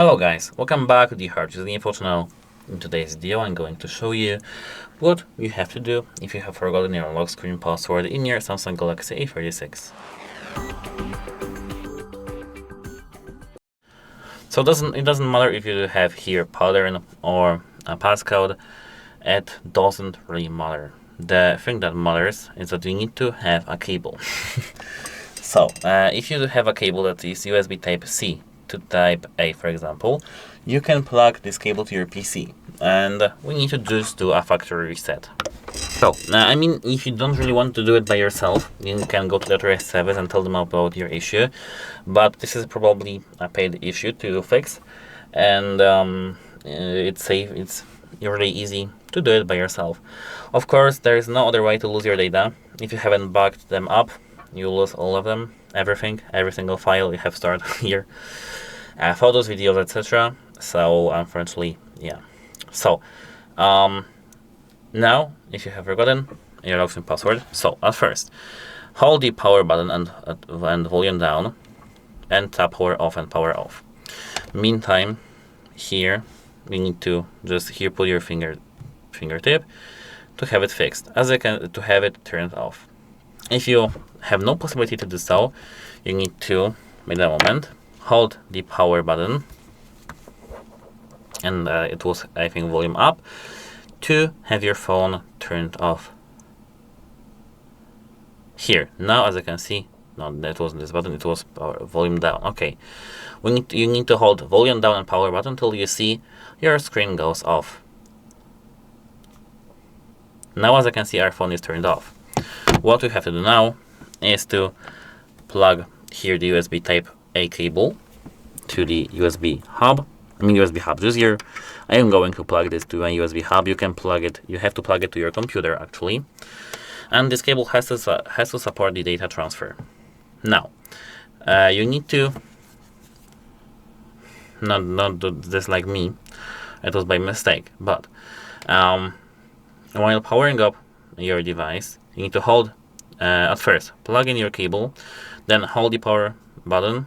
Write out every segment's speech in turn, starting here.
Hello guys, welcome back to the HardReset.Info channel. In today's video I'm going to show you what you have to do if you have forgotten your lock screen password in your Samsung Galaxy A36. So it doesn't matter if you have here pattern or a passcode, it doesn't really matter. The thing that matters is that you need to have a cable. So if you have a cable that is USB Type-C to Type A, for example, you can plug this cable to your PC, and we need to just do a factory reset. So, I mean, if you don't really want to do it by yourself, you can go to the authorized service and tell them about your issue, but this is probably a paid issue to fix, and it's safe, it's really easy to do it by yourself. Of course, there is no other way to lose your data. If you haven't backed them up, you lose all of them, every single file you have stored here, photos, videos, etc. So unfortunately, yeah. So now if you have forgotten your login password, so at first hold the power button and volume down and tap power off and power off. Meantime, here you need to just here put your fingertip to have it fixed, to have it turned off. If you have no possibility to do so, you need to, wait a moment, hold the power button, and it was, I think, volume up, to have your phone turned off. Here, now as you can see, no, that wasn't this button, it was volume down. Okay, you need to hold volume down and power button until you see your screen goes off. Now as you can see, our phone is turned off. What we have to do now is to plug here the USB Type A cable to the USB hub. USB hub just here. I am going to plug this to a USB hub. You can plug it. You have to plug it to your computer actually, and this cable has to support the data transfer. Now, you need to not do this like me. It was by mistake, but while powering up your device, you need to hold, at first, plug in your cable, then hold the power button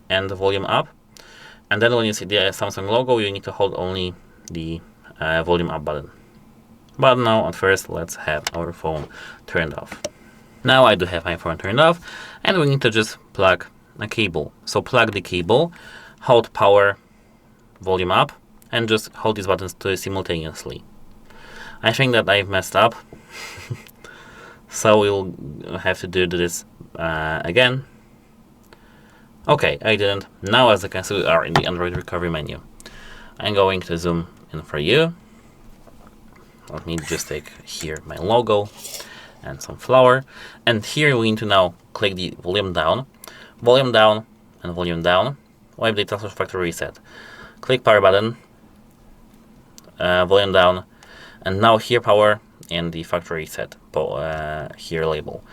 and the volume up, and then when you see the Samsung logo, you need to hold only the volume up button. But now, at first, let's have our phone turned off. Now I do have my phone turned off, and we need to just plug a cable. So plug the cable, hold power, volume up, and just hold these buttons simultaneously. I think that I've messed up. So we'll have to do this again. Okay, I didn't. Now as you can see, we are in the Android recovery menu. I'm going to zoom in for you. Let me just take here my logo and some flower. And here we need to now click the volume down, and volume down. Wipe data source factory reset. Click power button, volume down, and now here power in the factory reset here label.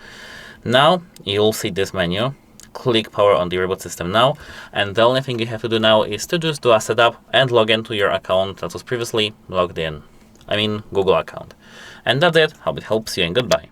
Now you'll see this menu. Click power on the Reboot system now, and the only thing you have to do now is to just do a setup and log into your account that was previously logged in. Google account. And that's it. Hope it helps you, and goodbye.